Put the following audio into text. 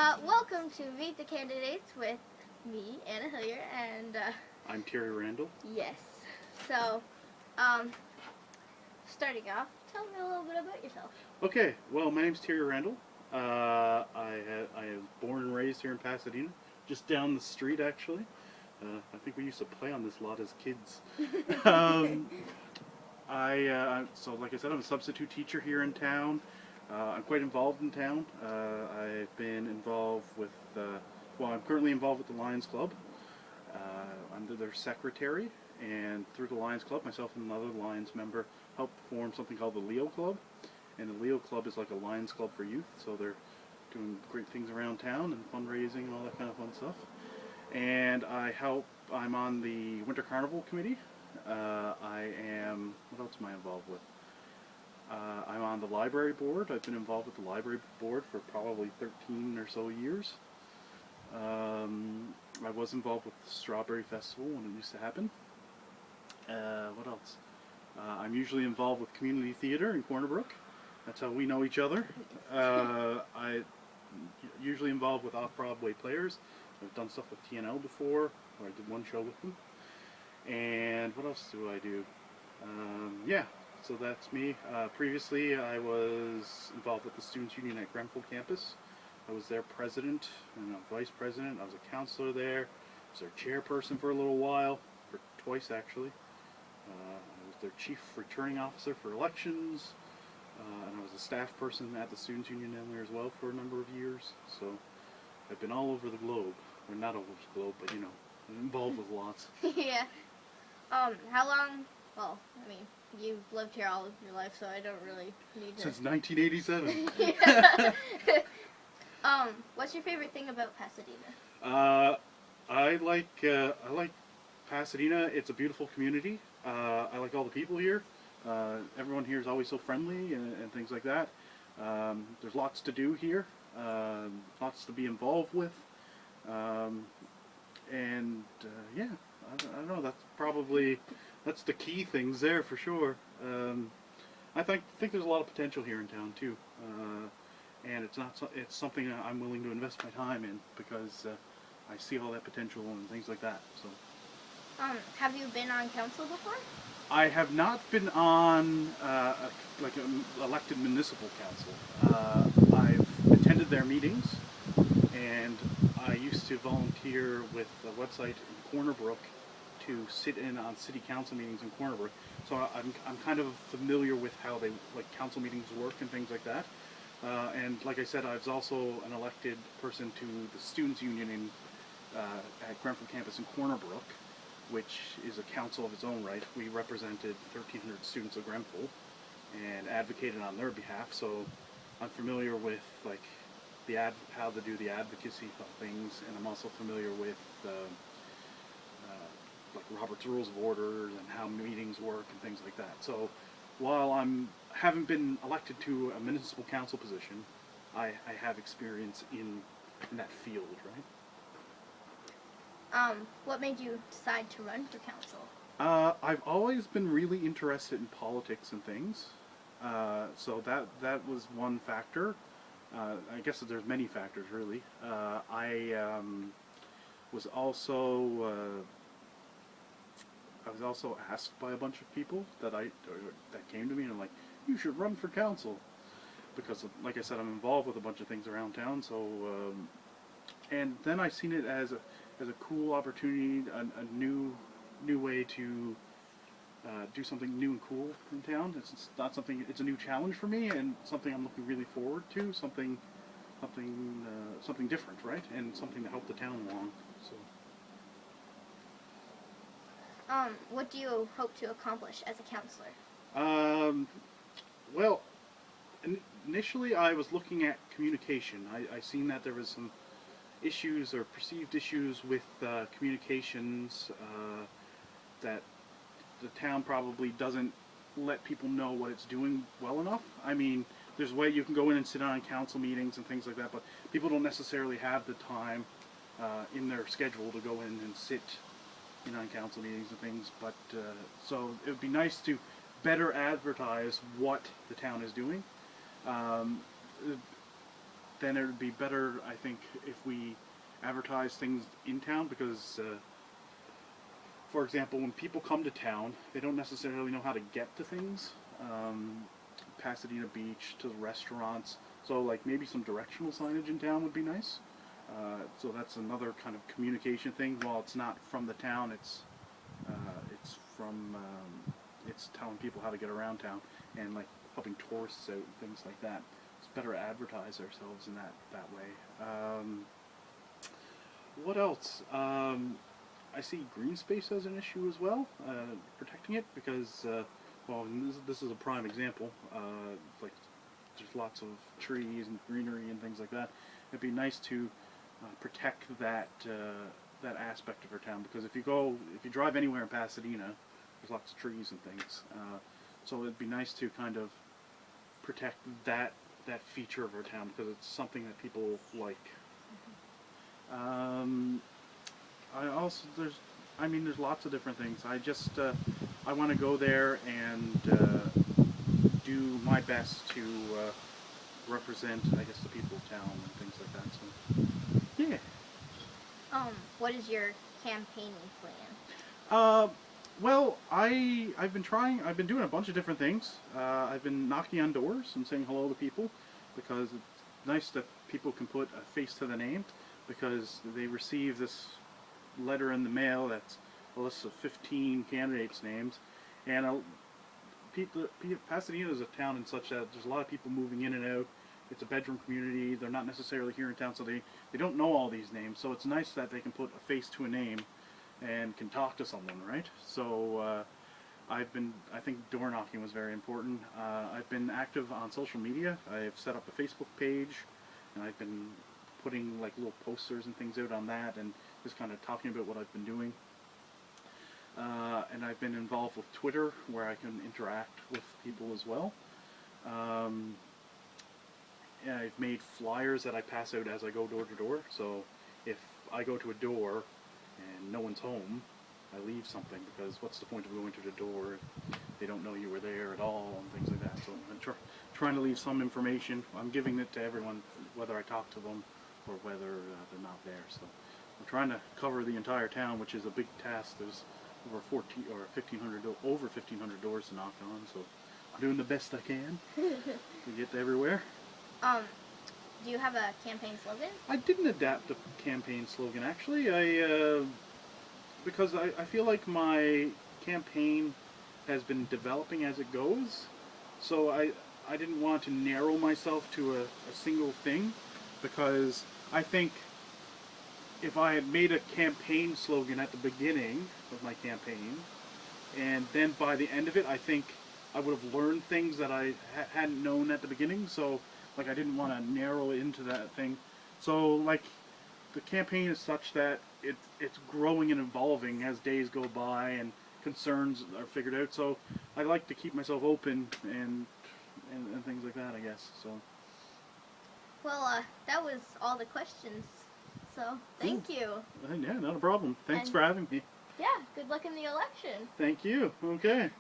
Welcome to Meet the Candidates with me, Anna Hillier, and I'm Terry Randell. yes. So, um, starting off, tell me a little bit about yourself. Okay, well, my name's Terry Randell. I was born and raised here in Pasadena, just down the street actually. I think we used to play on this lot as kids. um, so like I said, I'm a substitute teacher here in town. I'm quite involved in town. I've been involved with, I'm currently involved with the Lions Club. I'm their secretary, and through the Lions Club, myself and another Lions member helped form something called the Leo Club. And the Leo Club is like a Lions Club for youth, so they're doing great things around town and fundraising and all that kind of fun stuff. And I'm on the Winter Carnival Committee. What else am I involved with? I'm on the library board. I've been involved with the library board for probably 13 or so years. I was involved with the Strawberry Festival when it used to happen. What else? I'm usually involved with community theater in Corner Brook. That's how we know each other. I usually involved with off-Broadway players. I've done stuff with TNL before, or I did one show with them. And what else do I do? Yeah, so that's me. Previously, I was involved with the Students' Union at Grenfell campus. I was their president and a vice president. I was a counselor there. I was their chairperson for a little while, for twice actually. I was their chief returning officer for elections. And I was a staff person at the Students' Union down there as well for a number of years. So I've been all over the globe. Or not over the globe, but you know, involved with lots. Yeah. How long? Well, I mean, you've lived here all of your life, so I don't really need to. Since 1987. Yeah. What's your favorite thing about Pasadena? I like Pasadena. It's a beautiful community. I like all the people here. Everyone here is always so friendly and things like that. There's lots to do here, lots to be involved with, and yeah, I don't know. That's the key things there for sure. I think there's a lot of potential here in town too, and it's something I'm willing to invest my time in because I see all that potential and things like that. So. Have you been on council before? I have not been on an elected municipal council. I've attended their meetings, and I used to volunteer with a website in Corner Brook to sit in on city council meetings in Corner Brook. So I'm kind of familiar with how council meetings work and things like that. And like I said, I was also an elected person to the Students' Union at Grenfell campus in Corner Brook, which is a council of its own right. We represented 1,300 students of Grenfell and advocated on their behalf. So I'm familiar with how to do the advocacy of things, and I'm also familiar with Robert's Rules of Order and how meetings work and things like that. So while haven't been elected to a municipal council position, I have experience in that field, right? What made you decide to run for council? I've always been really interested in politics and things, so that was one factor. I guess there's many factors really. I was also asked by a bunch of people that came to me and like, you should run for council, because like I said, I'm involved with a bunch of things around town. So and then I seen it as a cool opportunity, a new way to do something new and cool in town. It's a new challenge for me, and something I'm looking really forward to. Something different, right? And something to help the town along. So. What do you hope to accomplish as a counselor? Well, initially I was looking at communication. I seen that there was some issues or perceived issues with communications, that the town probably doesn't let people know what it's doing well enough. I mean, there's a way you can go in and sit on council meetings and things like that, but people don't necessarily have the time in their schedule to go in and sit on council meetings and things. But so it would be nice to better advertise what the town is doing. then it would be better, I think, if we advertise things in town because, for example, when people come to town, they don't necessarily know how to get to things. Pasadena Beach, to the restaurants. So, like, maybe some directional signage in town would be nice. So that's another kind of communication thing. While it's not from the town, it's from it's telling people how to get around town and like helping tourists out and things like that. It's better to advertise ourselves in that way. What else? I see green space as an issue as well, protecting it because well, this is a prime example. Like there's lots of trees and greenery and things like that. It'd be nice to protect that that aspect of our town because if you drive anywhere in Pasadena, there's lots of trees and things. So it'd be nice to kind of protect that feature of our town because it's something that people like. I also there's lots of different things. I want to go there and do my best to represent, I guess, the people of town and things like that. So, yeah. What is your campaigning plan? Well, I've been doing a bunch of different things. I've been knocking on doors and saying hello to people because it's nice that people can put a face to the name because they receive this letter in the mail that's a list of 15 candidates' names, and Pasadena is a town and such that there's a lot of people moving in and out. It's a bedroom community. They're not necessarily here in town, so they don't know all these names. So it's nice that they can put a face to a name and can talk to someone, right? So I think door knocking was very important. I've been active on social media. I've set up a Facebook page, and I've been putting like little posters and things out on that, and just kind of talking about what I've been doing. And I've been involved with Twitter, where I can interact with people as well. And I've made flyers that I pass out as I go door to door. So if I go to a door and no one's home, I leave something because what's the point of going to the door if they don't know you were there at all and things like that. So I'm trying to leave some information. I'm giving it to everyone, whether I talk to them or whether they're not there. So I'm trying to cover the entire town, which is a big task. There's over 1,500 doors to knock on. So I'm doing the best I can to get everywhere. Do you have a campaign slogan? I didn't adapt a campaign slogan actually. Because I feel like my campaign has been developing as it goes. So I didn't want to narrow myself to a single thing because I think if I had made a campaign slogan at the beginning of my campaign and then by the end of it I think I would have learned things that I hadn't known at the beginning. So like I didn't want to narrow it into that thing. So like the campaign is such that it's growing and evolving as days go by and concerns are figured out. So I like to keep myself open and things like that, I guess. So. Well, that was all the questions. So thank you. Yeah, not a problem. Thanks And for having me. yeah, good luck in the election. Thank you. Okay.